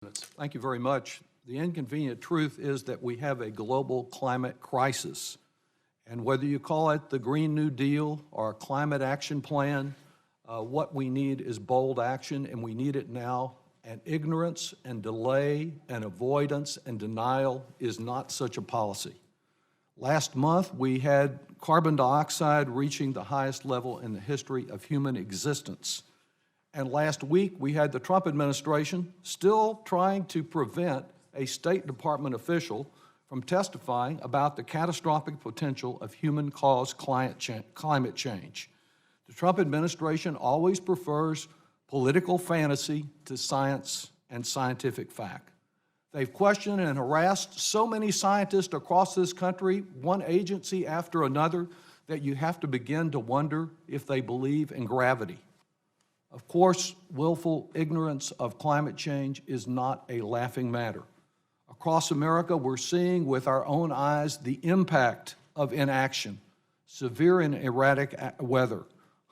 Thank you very much. The inconvenient truth is that we have a global climate crisis. And whether you call it the Green New Deal or a climate action plan, what we need is bold action, and we need it now. And ignorance and delay and avoidance and denial is not such a policy. Last month, we had carbon dioxide reaching the highest level in the history of human existence. And last week, we had the Trump administration still trying to prevent a State Department official from testifying about the catastrophic potential of human-caused climate change. The Trump administration always prefers political fantasy to science and scientific fact. They've questioned and harassed so many scientists across this country, one agency after another, that you have to begin to wonder if they believe in gravity. Of course, willful ignorance of climate change is not a laughing matter. Across America, we're seeing with our own eyes the impact of inaction, severe and erratic weather,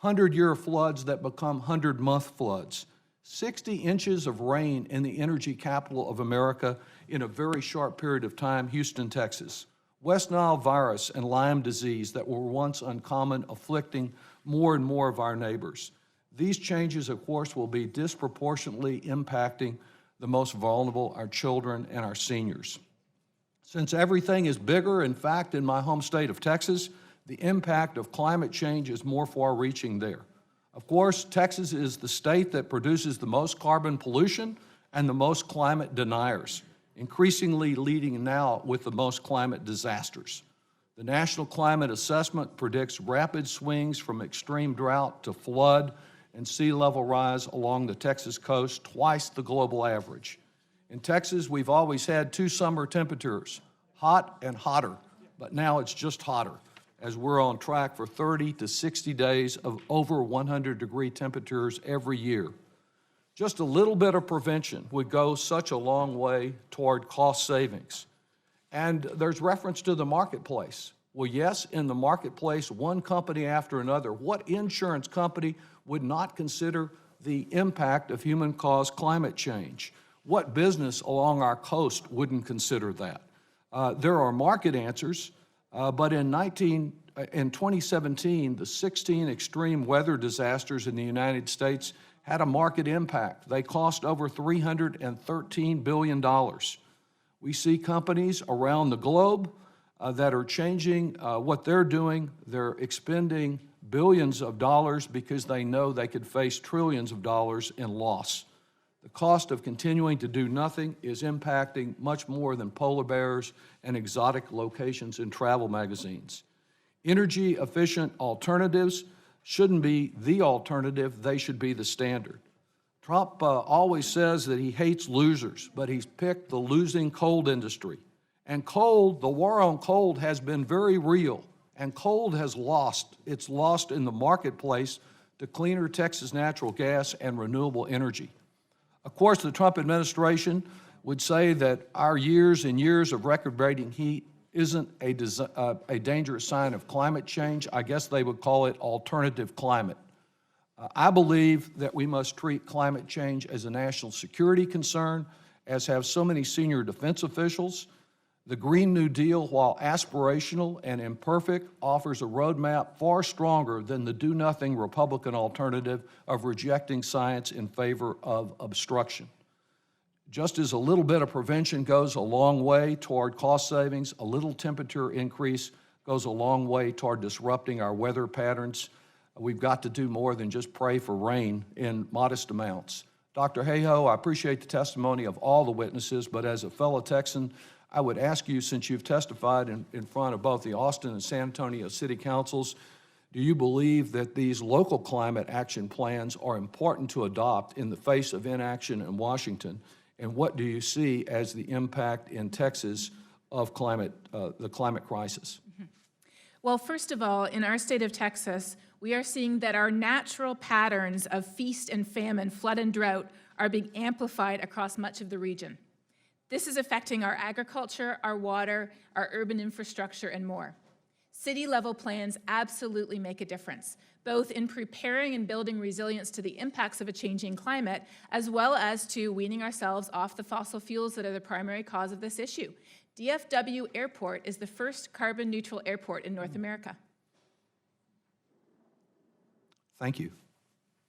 100-year floods that become 100-month floods, 60 inches of rain in the energy capital of America in a very short period of time, Houston, Texas, West Nile virus and Lyme disease that were once uncommon, afflicting more and more of our neighbors. These changes, of course, will be disproportionately impacting the most vulnerable, our children and our seniors. Since everything is bigger, in fact, in my home state of Texas, the impact of climate change is more far-reaching there. Of course, Texas is the state that produces the most carbon pollution and the most climate deniers, increasingly leading now with the most climate disasters. The National Climate Assessment predicts rapid swings from extreme drought to flood and sea level rise along the Texas coast, twice the global average. In Texas, we've always had two summer temperatures, hot and hotter, but now it's just hotter, as we're on track for 30 to 60 days of over 100-degree temperatures every year. Just a little bit of prevention would go such a long way toward cost savings. And there's reference to the marketplace. Well, yes, in the marketplace, one company after another, what insurance company would not consider the impact of human-caused climate change? What business along our coast wouldn't consider that? There are market answers, but in 2017, the 16 extreme weather disasters in the United States had a market impact. They cost over $313 billion. We see companies around the globe that are changing what they're doing. They're expending billions of dollars because they know they could face trillions of dollars in loss. The cost of continuing to do nothing is impacting much more than polar bears and exotic locations in travel magazines. Energy-efficient alternatives shouldn't be the alternative, they should be the standard. Trump always says that he hates losers, but he's picked the losing coal industry. And coal, the war on coal has been very real, and coal has lost. It's lost in the marketplace to cleaner Texas natural gas and renewable energy. Of course, the Trump administration would say that our years and years of record-breaking heat isn't a dangerous sign of climate change. I guess they would call it alternative climate. I believe that we must treat climate change as a national security concern, as have so many senior defense officials. The Green New Deal, while aspirational and imperfect, offers a roadmap far stronger than the do-nothing Republican alternative of rejecting science in favor of obstruction. Just as a little bit of prevention goes a long way toward cost savings, a little temperature increase goes a long way toward disrupting our weather patterns. We've got to do more than just pray for rain in modest amounts. Dr. Hayhoe, I appreciate the testimony of all the witnesses, but as a fellow Texan, I would ask you, since you've testified in front of both the Austin and San Antonio City Councils, do you believe that these local climate action plans are important to adopt in the face of inaction in Washington? And what do you see as the impact in Texas of the climate crisis? Well, first of all, in our state of Texas, we are seeing that our natural patterns of feast and famine, flood and drought, are being amplified across much of the region. This is affecting our agriculture, our water, our urban infrastructure, and more. City-level plans absolutely make a difference, both in preparing and building resilience to the impacts of a changing climate, as well as to weaning ourselves off the fossil fuels that are the primary cause of this issue. DFW Airport is the first carbon-neutral airport in North America. Thank you.